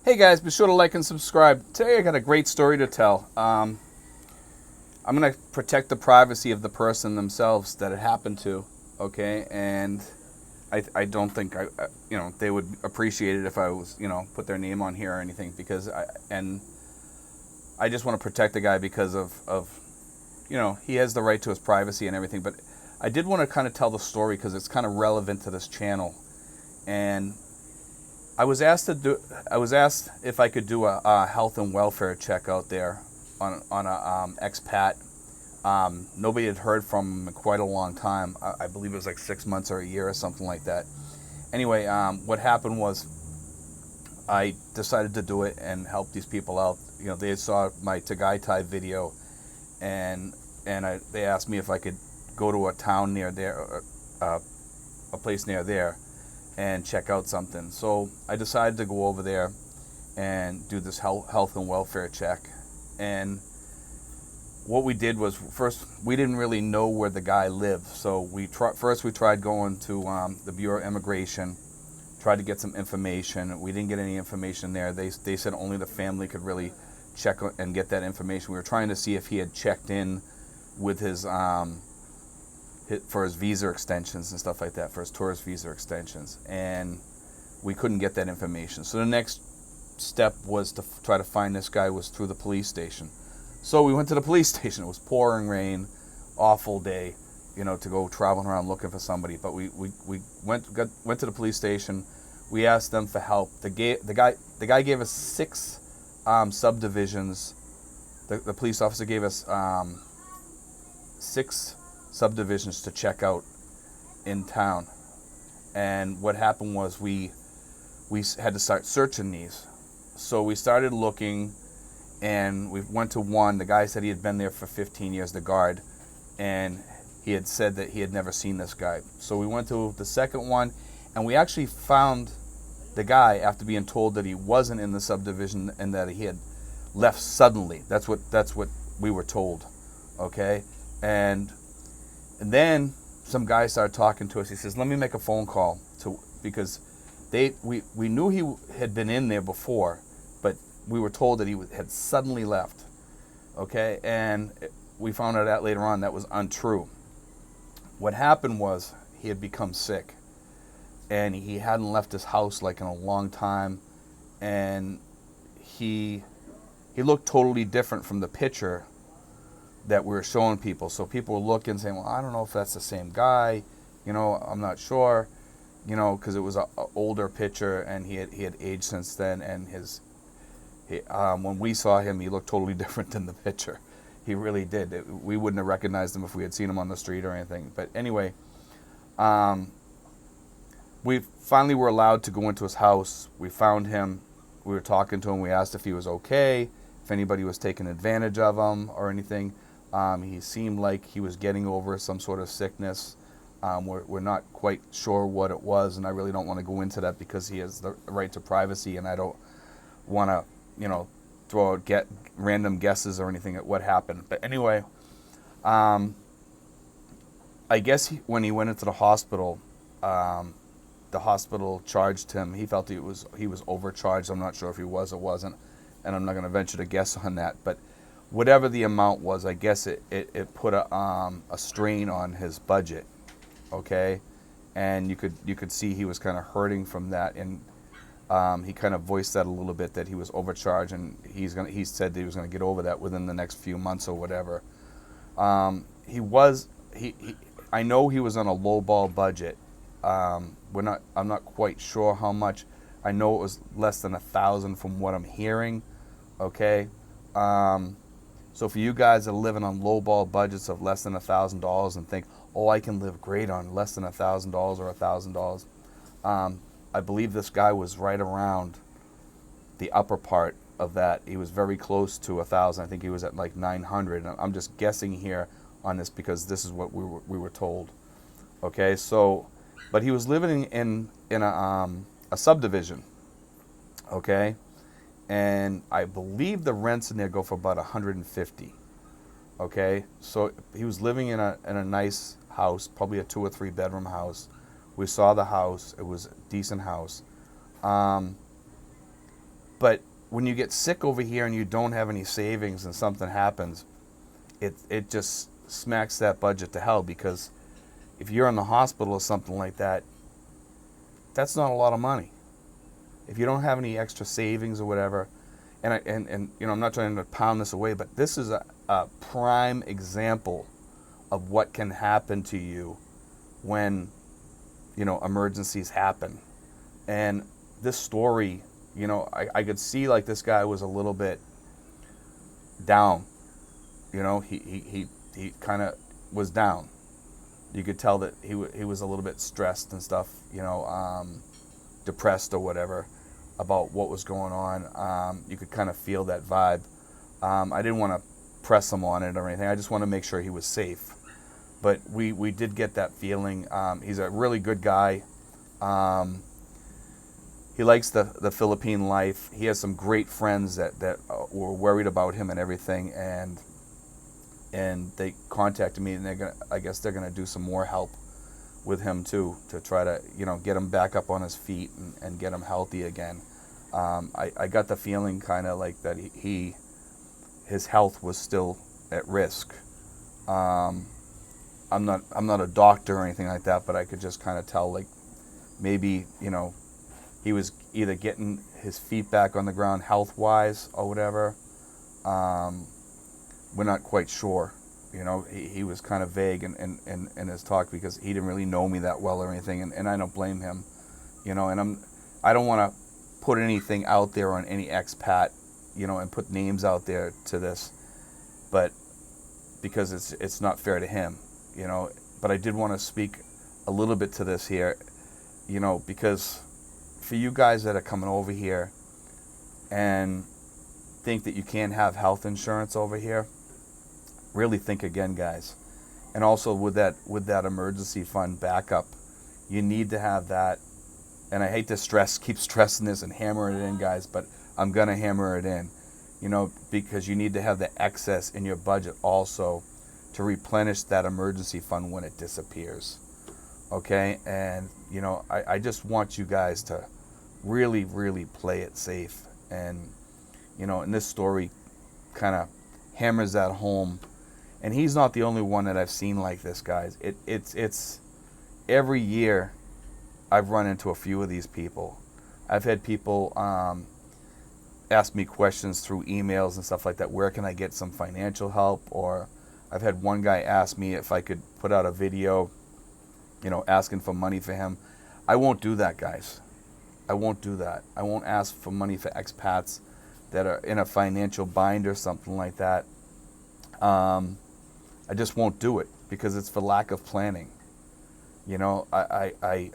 Hey guys, be sure to like and subscribe. Today I got a great story to tell. I'm going to protect the privacy of the person themselves that it happened to, okay? And I don't think they would appreciate it if I was, put their name on here or anything, because I just want to protect the guy because of he has the right to his privacy and everything. But I did want to kind of tell the story because it's kind of relevant to this channel. And I was asked if I could do a health and welfare check out there on a expat. Nobody had heard from him in quite a long time. I believe it was like 6 months or a year or something like that. Anyway, what happened was I decided to do it and help these people out. They saw my Tagaytay video, and they asked me if I could go to a town near there, a place near there, and check out something. So I decided to go over there and do this health and welfare check. And what we did was, first, we didn't really know where the guy lived. So we tried going to the Bureau of Immigration, tried to get some information. We didn't get any information there. They said only the family could really check and get that information. We were trying to see if he had checked in with his for his visa extensions and stuff like that, for his tourist visa extensions, and we couldn't get that information. So the next step was to try to find this guy was through the police station. So we went to the police station. It was pouring rain, awful day, to go traveling around looking for somebody. But we went to the police station. We asked them for help. The guy gave us 6 subdivisions. The police officer gave us 6 subdivisions to check out in town. And what happened was we had to start searching these. So we started looking, and we went to one. The guy said he had been there for 15 years, the guard, and he had said that he had never seen this guy. So we went to the second one, and we actually found the guy after being told that he wasn't in the subdivision and that he had left suddenly. That's what we were told, okay? And then some guy started talking to us. He says, "Let me make a phone call because we knew he had been in there before, but we were told that he had suddenly left." Okay, and we found out later on that was untrue. What happened was he had become sick, and he hadn't left his house like in a long time, and he looked totally different from the picture that we were showing people. So people were looking, saying, "Well, I don't know if that's the same guy. I'm not sure." Because it was an older picture, and he had aged since then. And when we saw him, he looked totally different than the picture. He really did. We wouldn't have recognized him if we had seen him on the street or anything. But anyway, we finally were allowed to go into his house. We found him. We were talking to him. We asked if he was okay, if anybody was taking advantage of him or anything. He seemed like he was getting over some sort of sickness. We're not quite sure what it was, and I really don't want to go into that because he has the right to privacy, and I don't want to, throw out random guesses or anything at what happened. But anyway, I guess when he went into the hospital charged him. He felt he was overcharged. I'm not sure if he was or wasn't, and I'm not going to venture to guess on that. But whatever the amount was, I guess it put a strain on his budget. Okay, and you could see he was kind of hurting from that, and he kind of voiced that a little bit, that he was overcharged, and he said that he was going to get over that within the next few months or whatever. I know he was on a lowball budget. I'm not quite sure how much. I know it was less than $1,000 from what I'm hearing. Okay, so for you guys that are living on lowball budgets of less than $1,000 and think, "Oh, I can live great on less than $1,000 or $1,000," I believe this guy was right around the upper part of that. He was very close to 1,000. I think he was at like 900. I'm just guessing here on this because this is what we were told. Okay, so, but he was living in a subdivision. Okay, and I believe the rents in there go for about $150. Okay, so he was living in a nice house, probably a 2 or 3 bedroom house. We saw the house. It was a decent house. But when you get sick over here and you don't have any savings and something happens, it just smacks that budget to hell, because if you're in the hospital or something like that, that's not a lot of money. If you don't have any extra savings or whatever, and you know, I'm not trying to pound this away, but this is a prime example of what can happen to you when, you know, emergencies happen. And this story, you know, I could see like this guy was a little bit down. You know, he kind of was down. You could tell that he was a little bit stressed and stuff, you know, depressed or whatever about what was going on. You could kind of feel that vibe. I didn't want to press him on it or anything. I just want to make sure he was safe. But we did get that feeling. He's a really good guy. He likes the Philippine life. He has some great friends that were worried about him and everything, and they contacted me, and I guess they're gonna do some more help with him too, to try to, you know, get him back up on his feet and get him healthy again. I got the feeling kind of like that his health was still at risk. I'm not a doctor or anything like that, but I could just kind of tell, like, maybe, you know, he was either getting his feet back on the ground health-wise or whatever. We're not quite sure. You know, he was kind of vague in his talk, because he didn't really know me that well or anything, and I don't blame him. You know, and I don't want to put anything out there on any expat, you know, and put names out there to this, but because it's not fair to him, you know. But I did want to speak a little bit to this here, you know, because for you guys that are coming over here and think that you can't have health insurance over here, really think again, guys. And also with that emergency fund backup, you need to have that. And I hate to keep stressing this and hammering it in, guys, but I'm gonna hammer it in, you know, because you need to have the excess in your budget also to replenish that emergency fund when it disappears. Okay? And, you know, I just want you guys to really, really play it safe. And, you know, and this story kind of hammers that home. And he's not the only one that I've seen like this, guys. It's every year I've run into a few of these people. I've had people ask me questions through emails and stuff like that. Where can I get some financial help? Or I've had one guy ask me if I could put out a video, you know, asking for money for him. I won't do that, guys. I won't do that. I won't ask for money for expats that are in a financial bind or something like that. I just won't do it, because it's for lack of planning. You know, I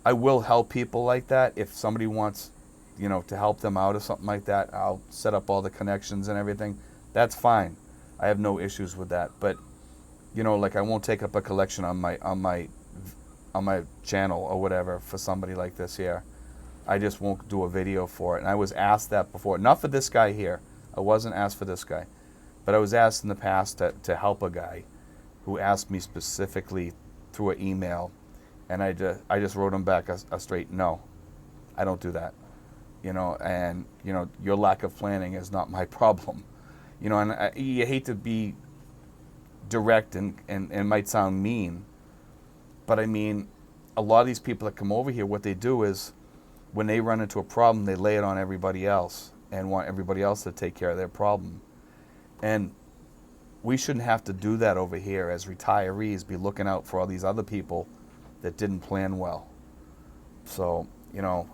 will help people like that. If somebody wants, you know, to help them out or something like that, I'll set up all the connections and everything. That's fine. I have no issues with that. But, you know, like, I won't take up a collection on my channel or whatever for somebody like this here. I just won't do a video for it. And I was asked that before. Not for this guy here. I wasn't asked for this guy. But I was asked in the past to help a guy who asked me specifically through an email, and I just wrote him back a straight no. I don't do that. You know, and, you know, your lack of planning is not my problem. You know, and you hate to be direct and might sound mean, but I mean, a lot of these people that come over here, what they do is, when they run into a problem, they lay it on everybody else and want everybody else to take care of their problem. And we shouldn't have to do that over here as retirees, be looking out for all these other people that didn't plan well. So, you know,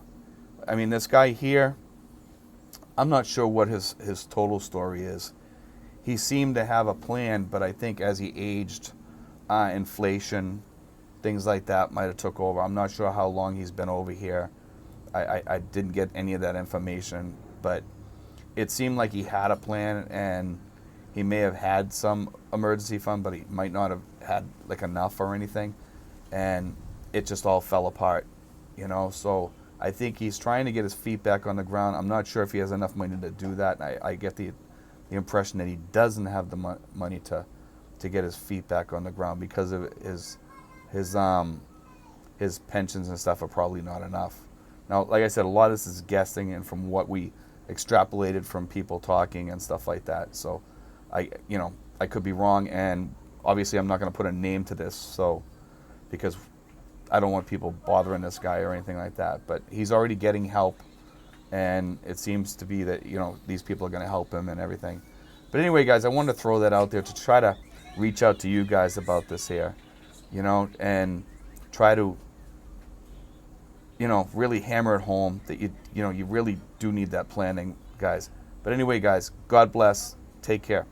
I mean, this guy here, I'm not sure what his total story is. He seemed to have a plan, but I think as he aged, inflation, things like that might have took over. I'm not sure how long he's been over here. I didn't get any of that information, but it seemed like he had a plan, and he may have had some emergency fund, but he might not have had like enough or anything, and it just all fell apart, you know. So I think he's trying to get his feet back on the ground. I'm not sure if he has enough money to do that. I get the impression that he doesn't have the money to get his feet back on the ground, because of his pensions and stuff are probably not enough Now, like I said, a lot of this is guessing and from what we extrapolated from people talking and stuff like that. So I could be wrong, and obviously I'm not going to put a name to this, so because I don't want people bothering this guy or anything like that. But he's already getting help, and it seems to be that these people are going to help him and everything. But anyway, guys, I wanted to throw that out there to try to reach out to you guys about this here, and try to really hammer it home that you really do need that planning, guys. But anyway, guys, God bless. Take care.